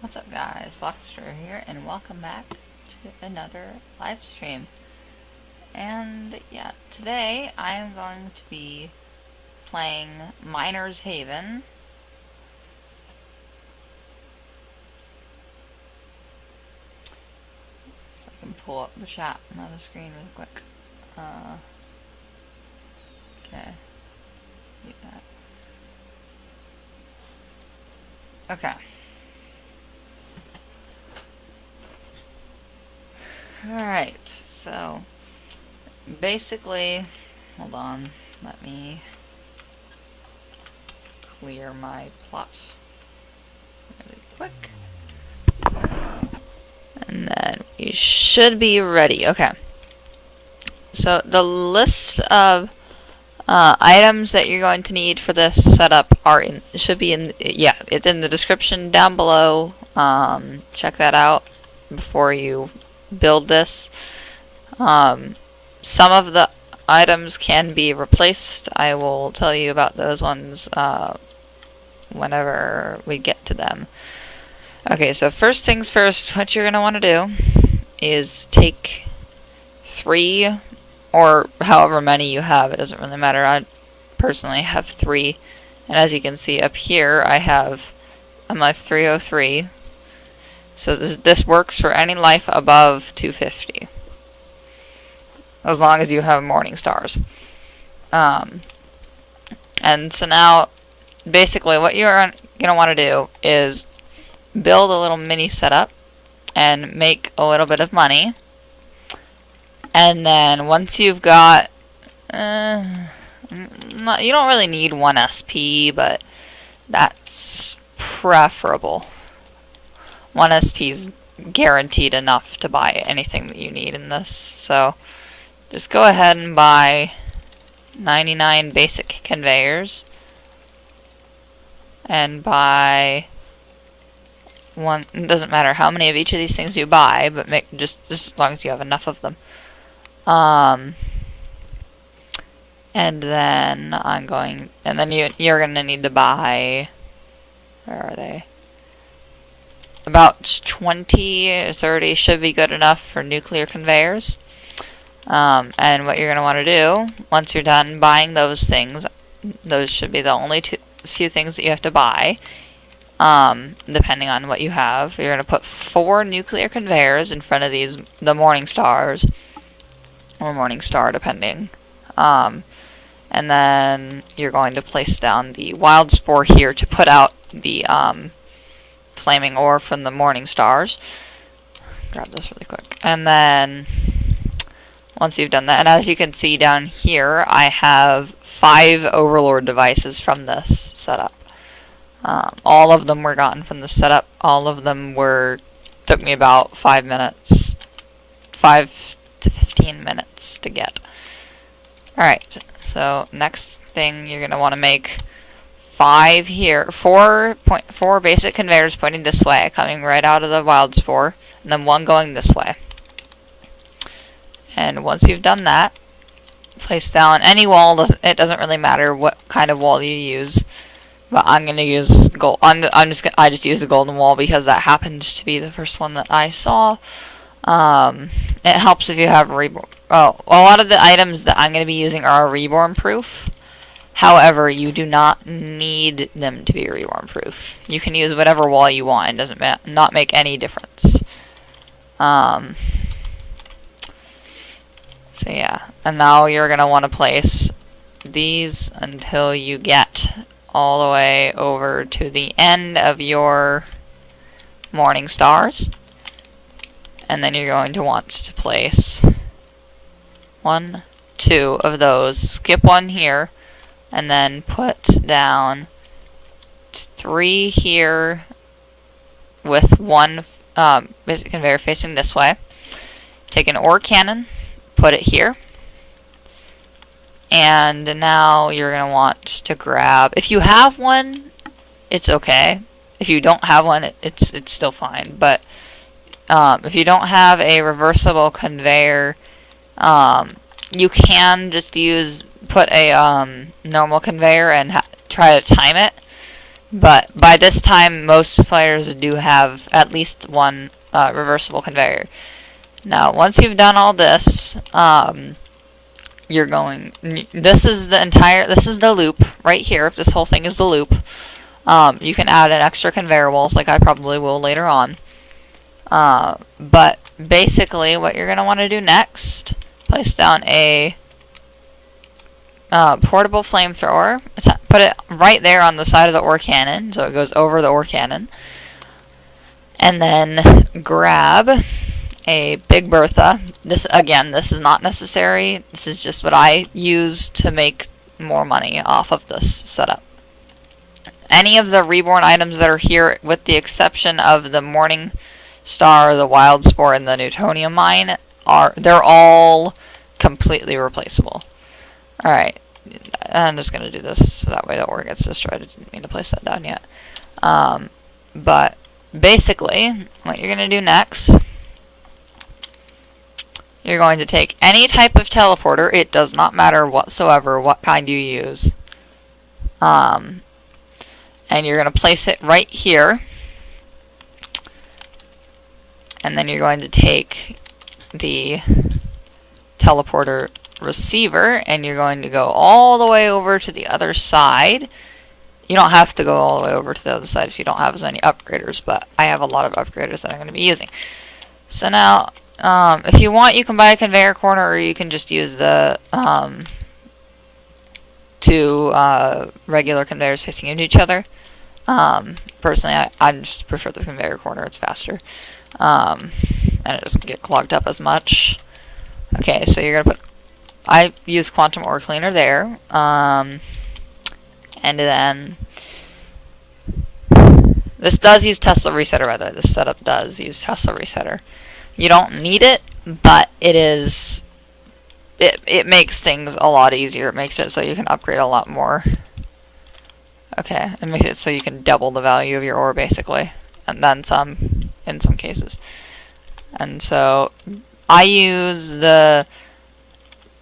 What's up guys, Blockster here, and welcome back to another live stream. And yeah, today I am going to be playing Miner's Haven. If I can pull up the chat on the screen real quick. Okay. Do that. Okay. Alright, so basically, hold on, let me clear my plot really quick. And then we should be ready. Okay. So the list of items that you're going to need for this setup should be in, it's in the description down below. Check that out before you build this. Some of the items can be replaced. I will tell you about those ones whenever we get to them. Okay, so first things first, what you're going to want to do is take 3 or however many you have. It doesn't really matter. I personally have 3. And as you can see up here, I have a life 303. So this works for any life above 250. As long as you have morning stars. And so now, basically what you're going to want to do is build a little mini setup and make a little bit of money. And then once you've got, you don't really need 1 SP, but that's preferable. 1 SP is guaranteed enough to buy anything that you need in this. So just go ahead and buy 99 basic conveyors and buy one. It doesn't matter how many of each of these things you buy, but make just as long as you have enough of them. And then you're gonna need to buy, where are they? About 20 or 30 should be good enough for nuclear conveyors. And what you're going to want to do, once you're done buying those things, those should be the only few things that you have to buy, depending on what you have. You're going to put 4 nuclear conveyors in front of the morning stars, or morning star depending. And then you're going to place down the wild spore here to put out the flaming ore from the morning stars. Grab this really quick. And then once you've done that, and as you can see down here, I have 5 Overlord devices from this setup. All of them were gotten from the setup. All of them took me about 5 minutes, 5 to 15 minutes to get. Alright, so next thing you're going to want to make 4 basic conveyors pointing this way, coming right out of the wild spore, and then 1 going this way. And once you've done that, place down any wall. It doesn't really matter what kind of wall you use, but I'm gonna use gold. I just use the golden wall because that happened to be the first one that I saw. It helps if you have Reborn. Oh, a lot of the items that I'm gonna be using are Reborn proof. However, you do not need them to be Reborn proof. You can use whatever wall you want. It doesn't not make any difference. So yeah, and now you're going to want to place these until you get all the way over to the end of your morning stars. And then you're going to want to place 1, 2 of those. Skip 1 here. And then put down 3 here with 1 basic conveyor facing this way. Take an ore cannon, put it here. And now you're going to want to grab, if you have one, it's okay. If you don't have one, it's still fine. But if you don't have a reversible conveyor, you can just put a normal conveyor and try to time it. But by this time, most players do have at least one reversible conveyor. Now, once you've done all this, you're going. This is the loop right here. This whole thing is the loop. You can add an extra conveyor walls, like I probably will later on. But basically, what you're gonna want to do next, place down a portable flamethrower. Put it right there on the side of the ore cannon, so it goes over the ore cannon. And then grab a big Bertha. This is not necessary. This is just what I use to make more money off of this setup. Any of the Reborn items that are here, with the exception of the Morning Star, the Wild Spore, and the Newtonium Mine, they're all completely replaceable. Alright, I'm just going to do this so that way the ore gets destroyed. I didn't mean to place that down yet. But basically, what you're going to do next, you're going to take any type of teleporter. It does not matter whatsoever what kind you use. And you're going to place it right here. And then you're going to take the Teleporter Receiver, and you're going to go all the way over to the other side. You don't have to go all the way over to the other side if you don't have as many upgraders, but I have a lot of upgraders that I'm going to be using. So now, if you want, you can buy a conveyor corner, or you can just use the two regular conveyors facing into each other. Personally, I just prefer the conveyor corner. It's faster. And it doesn't get clogged up as much. Okay, so you're gonna put. I use quantum ore cleaner there. And then this does use Tesla resetter, by the way. This setup does use Tesla resetter. You don't need it, but it is. It makes things a lot easier. It makes it so you can upgrade a lot more. Okay, it makes it so you can double the value of your ore, basically, and then some in some cases. And so I use the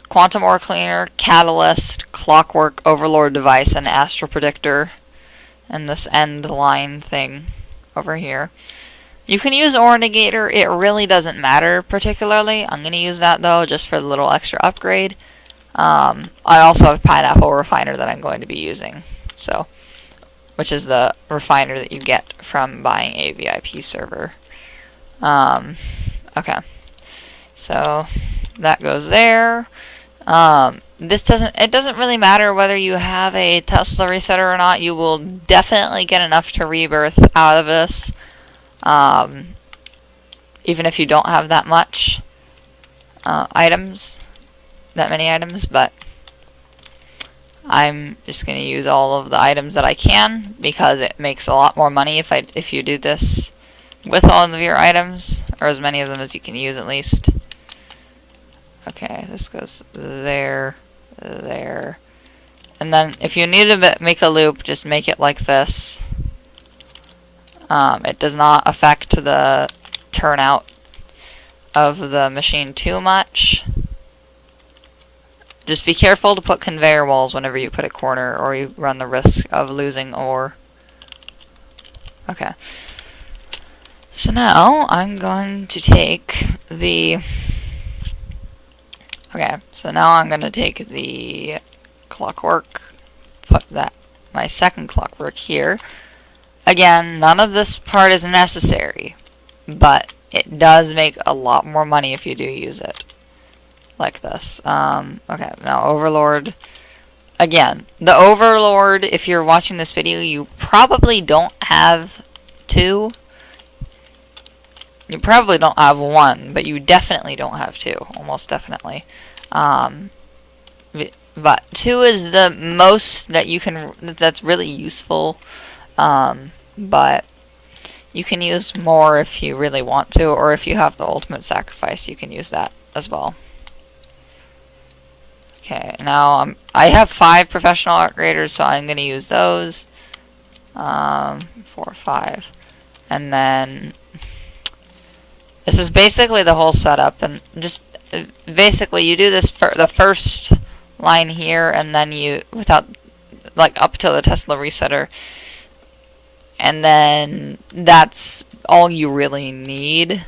quantum ore cleaner, catalyst, clockwork, overlord device, and astral predictor, and this end line thing over here. You can use ore negator. It really doesn't matter particularly. I'm going to use that though just for the little extra upgrade. I also have pineapple refiner that I'm going to be using, so which is the refiner that you get from buying a VIP server. Okay, so that goes there. It doesn't really matter whether you have a Tesla resetter or not. You will definitely get enough to rebirth out of this, even if you don't have that much many items. But I'm just going to use all of the items that I can, because it makes a lot more money if you do this with all of your items, or as many of them as you can use at least. Okay, this goes there, there. And then if you need to make a loop, just make it like this. It does not affect the turnout of the machine too much. Just be careful to put conveyor walls whenever you put a corner, or you run the risk of losing ore. Okay. So now I'm going to take the... Okay, so now I'm going to take the clockwork, put my second clockwork here. Again, none of this part is necessary, but it does make a lot more money if you do use it. Like this. Okay, now Overlord. Again, the Overlord, if you're watching this video, you probably don't have two. You probably don't have one, but you definitely don't have two. Almost definitely. But two is the most that you can, that's really useful. But you can use more if you really want to, or if you have the ultimate sacrifice, you can use that as well. Okay, now I have 5 professional upgraders, so I'm going to use those. 4 or 5. And then this is basically the whole setup, and just basically you do this for the first line here, and then you, without, like, up till the Tesla resetter, and then that's all you really need.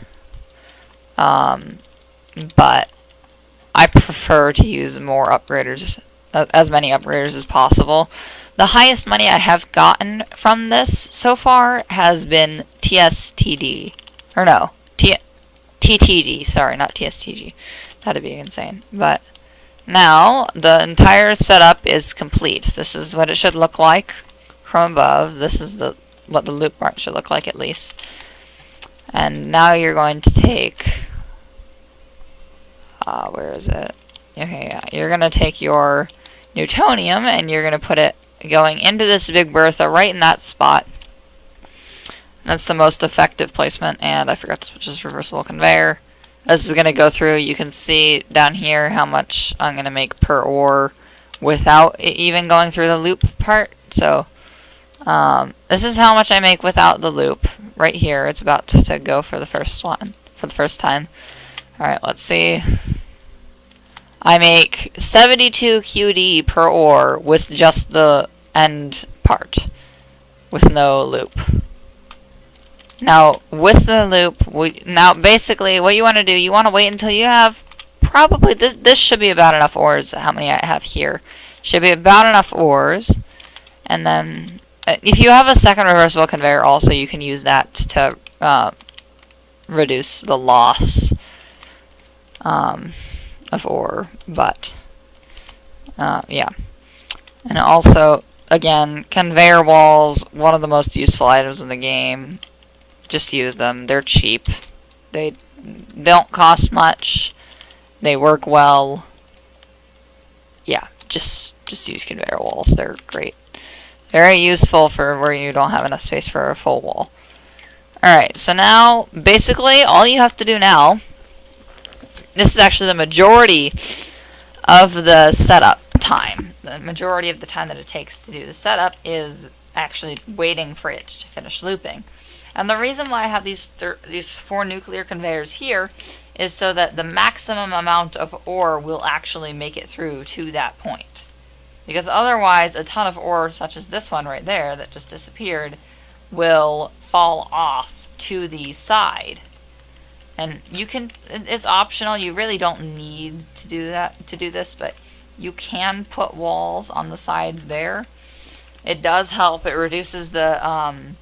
But I prefer to use more upgraders, as many upgraders as possible. The highest money I have gotten from this so far has been TSTD. Or no, TTD, sorry, not TSTG. That'd be insane. But now, the entire setup is complete. This is what it should look like from above. This is what the loop part should look like, at least. And now you're going to take... where is it? Okay, yeah. You're going to take your Newtonium, and you're going to put it going into this big Bertha right in that spot. That's the most effective placement, and I forgot to switch this Reversible Conveyor. This is going to go through. You can see down here how much I'm going to make per ore without it even going through the loop part. So, this is how much I make without the loop. Right here, it's about to go for the first time. Alright, let's see. I make 72 QD per ore with just the end part, with no loop. Now, with the loop, basically what you want to do, you want to wait until you have probably, this should be about enough ores, how many I have here. Should be about enough ores, and then, if you have a second reversible conveyor also, you can use that to reduce the loss of ore, but, yeah. And also, again, conveyor walls, one of the most useful items in the game. Just use them. They're cheap. They don't cost much. They work well. Yeah, just use conveyor walls. They're great. Very useful for where you don't have enough space for a full wall. Alright, so now, basically, all you have to do now, this is actually the majority of the setup time. The majority of the time that it takes to do the setup is actually waiting for it to finish looping. And the reason why I have these 4 nuclear conveyors here is so that the maximum amount of ore will actually make it through to that point. Because otherwise, a ton of ore, such as this one right there that just disappeared, will fall off to the side. And you can, it's optional, you really don't need to do that, to do this, but you can put walls on the sides there. It does help, it reduces the,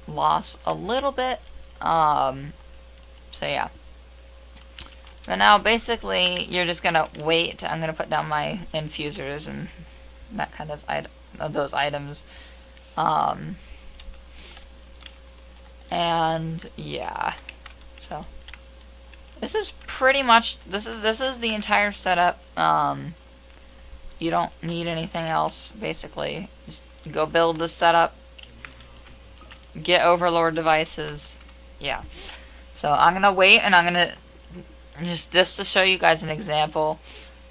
loss a little bit. So yeah. But now basically you're just gonna wait. I'm gonna put down my infusers and that kind of those items. And yeah. So this is pretty much this is the entire setup. You don't need anything else basically. Just go build the setup. Get Overlord devices. Yeah. So I'm gonna wait, and I'm gonna just to show you guys an example.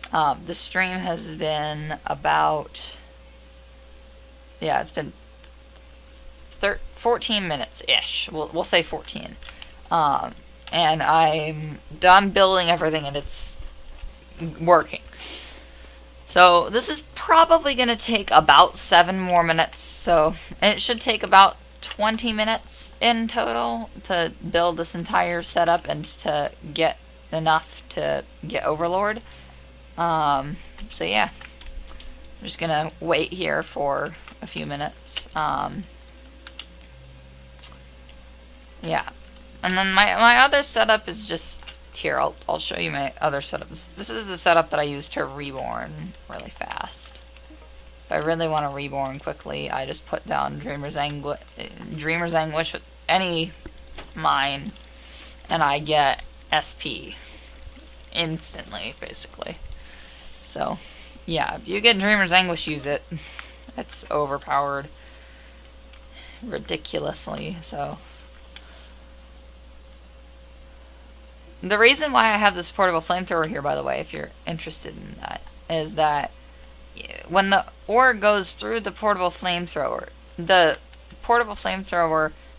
The stream has been about, yeah, it's been 14 minutes ish. We'll say 14. And I'm done building everything, and it's working. So this is probably gonna take about 7 more minutes. So it should take about 20 minutes in total to build this entire setup and to get enough to get Overlord. So yeah, I'm just gonna wait here for a few minutes. Yeah, and then my other setup is just here. I'll show you my other setups. This is the setup that I use to reborn really fast. If I really want to reborn quickly, I just put down Dreamer's Anguish with any mine, and I get SP instantly, basically. So, yeah, if you get Dreamer's Anguish, use it. It's overpowered ridiculously, so. The reason why I have this portable flamethrower here, by the way, if you're interested in that, is that when the ore goes through the portable flamethrower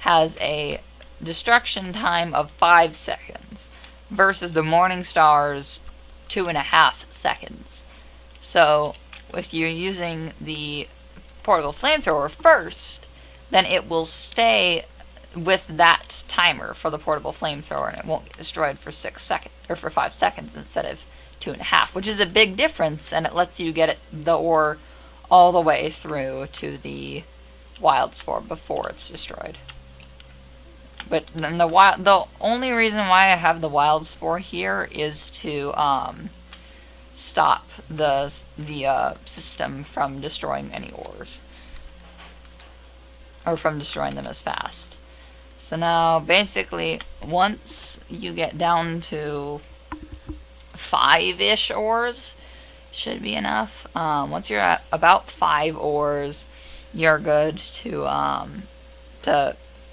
has a destruction time of 5 seconds versus the Morningstar's 2.5 seconds. So if you're using the portable flamethrower first, then it will stay with that timer for the portable flamethrower, and it won't get destroyed for 6 seconds or for 5 seconds instead of 2.5, which is a big difference, and it lets you get the ore all the way through to the wild spore before it's destroyed. But then the only reason why I have the wild spore here is to stop the system from destroying any ores, or from destroying them as fast. So now, basically, once you get down to 5-ish ores, should be enough. Once you're at about 5 ores, you're good to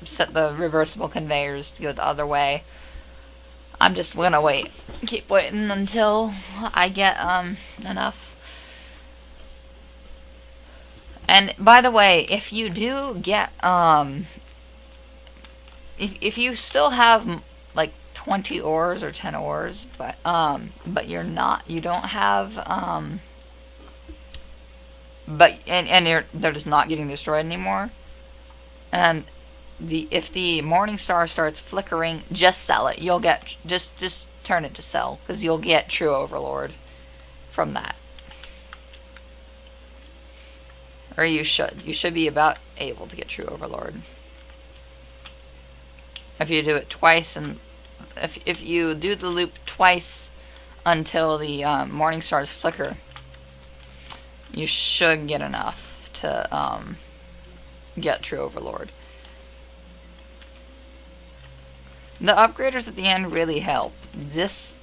set the reversible conveyors to go the other way. I'm just gonna keep waiting until I get enough. And by the way, if you do get if you still have like 20 ores or 10 ores, but you don't have they're just not getting destroyed anymore, and if the morning star starts flickering, just sell it. You'll get just turn it to sell, because you'll get true overlord from that. Or you should be about able to get true overlord. If you do it twice, and if you do the loop twice until the morning stars flicker, you should get enough to get true overlord. The upgraders at the end really help. These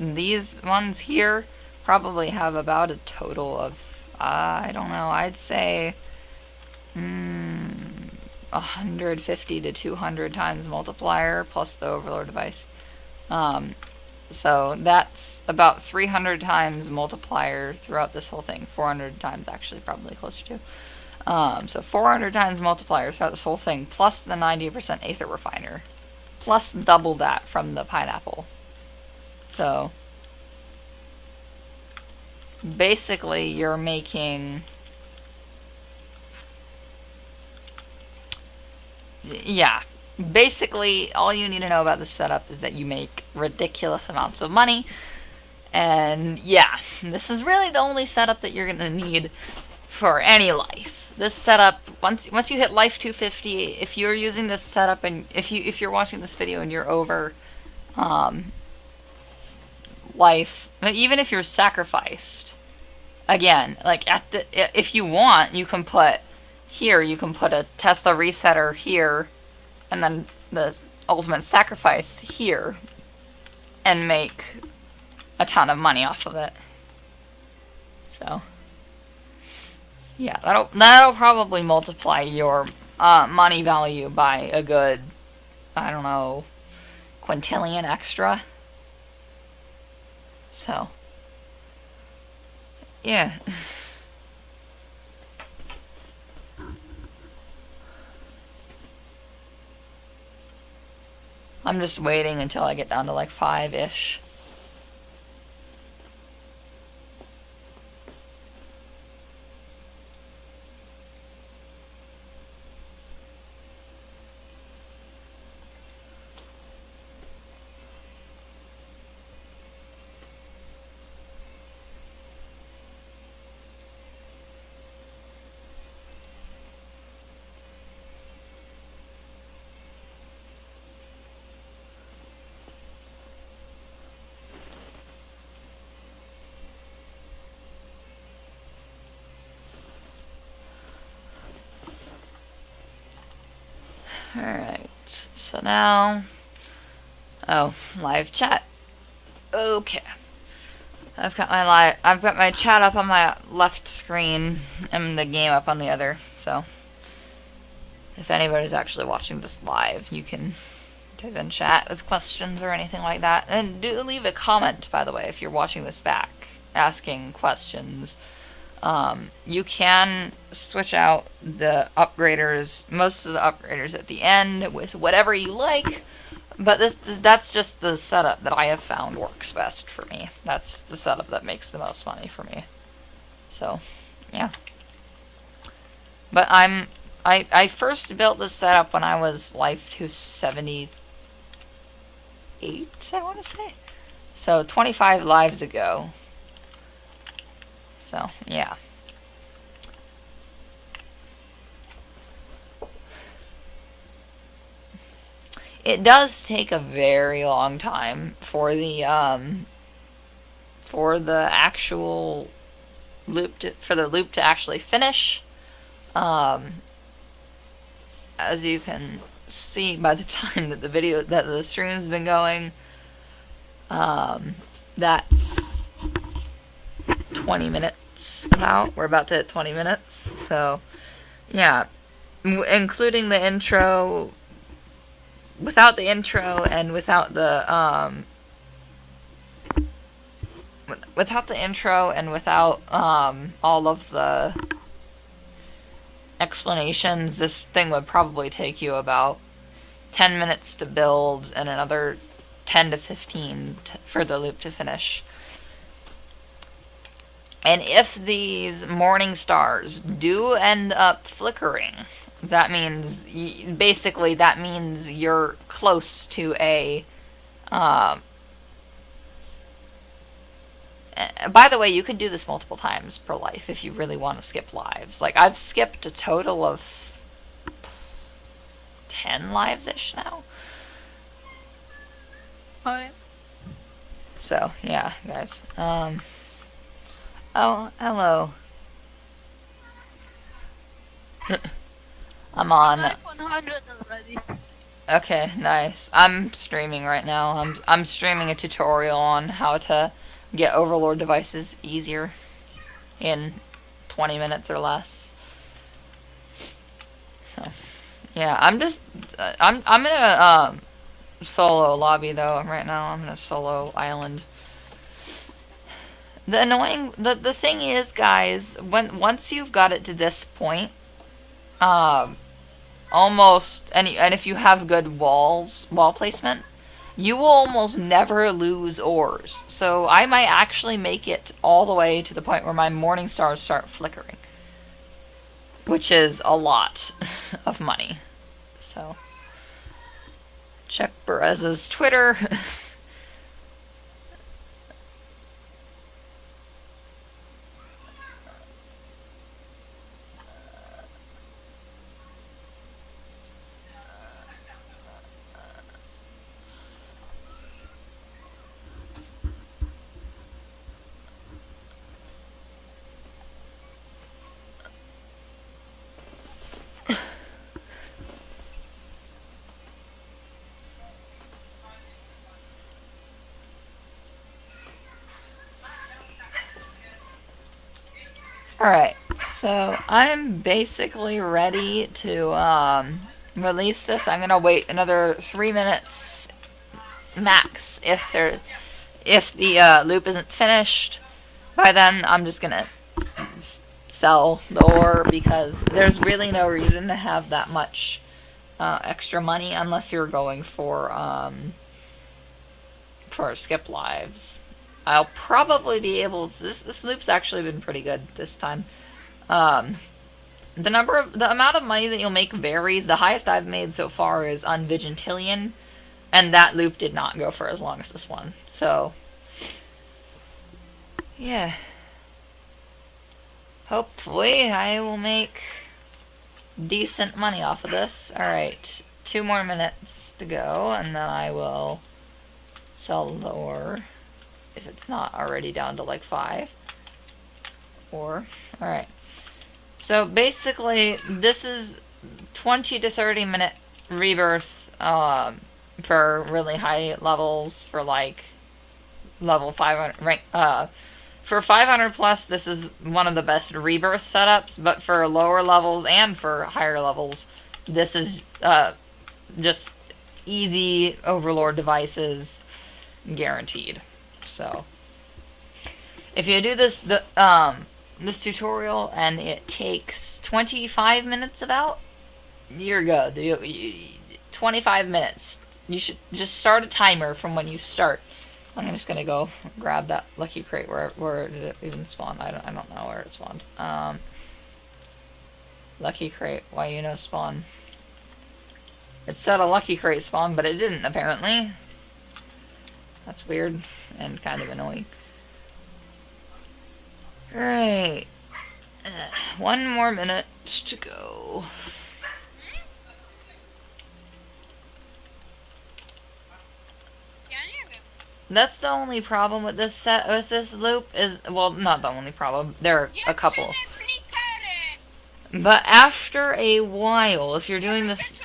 ones here probably have about a total of, I don't know, I'd say 150 to 200 times multiplier plus the overlord device. So that's about 300 times multiplier throughout this whole thing. 400 times actually, probably closer to. So 400 times multiplier throughout this whole thing, plus the 90% Aether Refiner, plus double that from the pineapple. So basically you're making, yeah, basically all you need to know about this setup is that you make ridiculous amounts of money. And yeah, this is really the only setup that you're gonna need for any life. This setup, once you hit life 250, if you're using this setup, and if you're watching this video and you're over life, even if you're sacrificed, again, like if you want, you can put a Tesla resetter here, and then the ultimate sacrifice here, and make a ton of money off of it. So yeah, that'll probably multiply your money value by a good, I don't know, quintillion extra. So yeah. I'm just waiting until I get down to like 5-ish. Alright, so now, live chat. Okay. I've got my chat up on my left screen and the game up on the other, so if anybody's actually watching this live, you can type in chat with questions or anything like that. And do leave a comment, by the way, if you're watching this back, asking questions. You can switch out the upgraders, most of the upgraders at the end, with whatever you like, but that's just the setup that I have found works best for me. That's the setup that makes the most money for me. So, yeah. But I'm I first built this setup when I was life 278, I want to say. So 25 lives ago. So, yeah. It does take a very long time for the actual loop to actually finish. As you can see by the time that the stream's been going, that's 20 minutes about. We're about to hit 20 minutes, so yeah, including the intro. Without the intro and without the all of the explanations, this thing would probably take you about 10 minutes to build and another 10 to 15 for the loop to finish. And if these morning stars do end up flickering, that means, basically, that means you're close to a, by the way, you can do this multiple times per life if you really want to skip lives. Like, I've skipped a total of 10 lives-ish now. Okay. So, yeah, guys. Oh, hello. I'm on. 100 already. Okay, nice. I'm streaming right now. I'm streaming a tutorial on how to get Overlord devices easier in 20 minutes or less. So, yeah, I'm in a solo lobby though right now. I'm in a solo island. The thing is, guys, once you've got it to this point, almost and if you have good wall placement, you will almost never lose ores. So I might actually make it all the way to the point where my morning stars start flickering, which is a lot of money. So check Bertha's Twitter. Alright, so I'm basically ready to release this. I'm gonna wait another 3 minutes max if the loop isn't finished. By then, I'm just gonna sell the ore because there's really no reason to have that much extra money unless you're going for skip lives. I'll probably be able to, this loop's actually been pretty good this time. The amount of money that you'll make varies. The highest I've made so far is on Vigintillion, and that loop did not go for as long as this one. So, yeah. Hopefully I will make decent money off of this. Alright, 2 more minutes to go, and then I will sell the ore. If it's not already down to like 5. Alright. So basically, this is 20 to 30 minute rebirth for really high levels, for like level 500 rank. For 500 plus, this is one of the best rebirth setups, but for lower levels and for higher levels, this is just easy Overlord devices guaranteed. So, if you do this this tutorial and it takes 25 minutes about, you're good. 25 minutes. You should just start a timer from when you start. I'm just gonna go grab that lucky crate where did it even spawn? I don't know where it spawned. Lucky crate. Why you no spawn? It said a lucky crate spawn, but it didn't apparently. That's weird and kind of annoying. Right. 1 more minute to go. That's the only problem with this this loop is, well, not the only problem. There are a couple. But after a while, if you're doing this,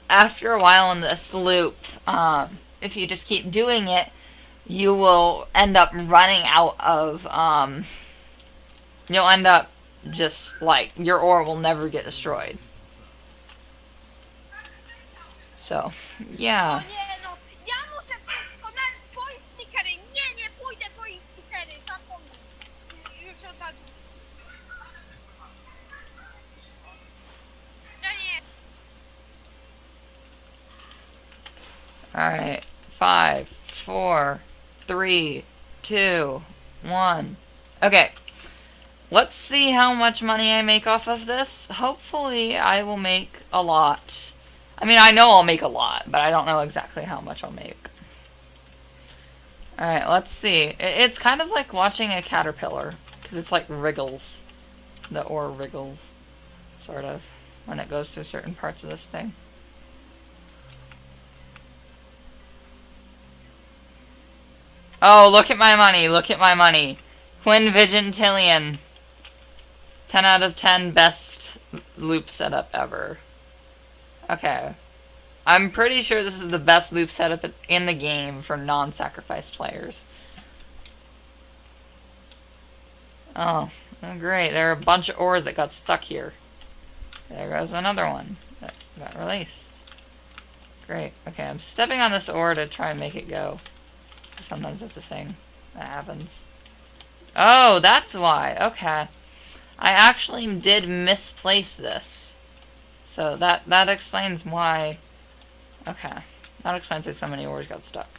after a while in this loop, if you just keep doing it, you will end up running out of, you'll end up just like, your ore will never get destroyed. So, yeah. Alright, 5, 4, 3, 2, 1. Okay, let's see how much money I make off of this. Hopefully I will make a lot. I mean, I know I'll make a lot, but I don't know exactly how much I'll make. Alright, let's see. It's kind of like watching a caterpillar, because it's like wriggles. The ore wriggles, sort of, when it goes through certain parts of this thing. Oh, look at my money, look at my money. Quinvigintillion. 10 out of 10 best loop setup ever. Okay. I'm pretty sure this is the best loop setup in the game for non-sacrifice players. Oh, great. There are a bunch of ores that got stuck here. There goes another one that got released. Great. Okay, I'm stepping on this ore to try and make it go. Sometimes that's a thing that happens. Oh, that's why. Okay. I actually did misplace this. So that explains why. Okay. That explains why so many ores got stuck.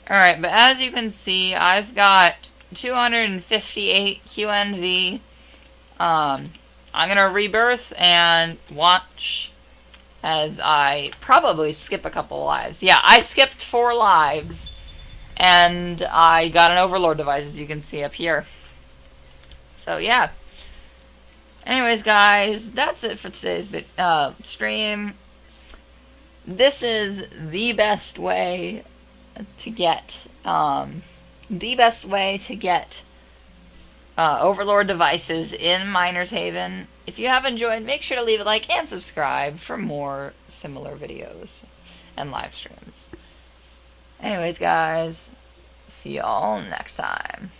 Alright, but as you can see, I've got 258 QNV. I'm gonna rebirth and watch as I probably skip a couple lives. Yeah, I skipped 4 lives. And I got an Overlord device, as you can see up here. So, yeah. Anyways, guys, that's it for today's stream. This is the best way to get, Overlord devices in Miner's Haven. If you have enjoyed, make sure to leave a like and subscribe for more similar videos and live streams. Anyways, guys, see y'all next time.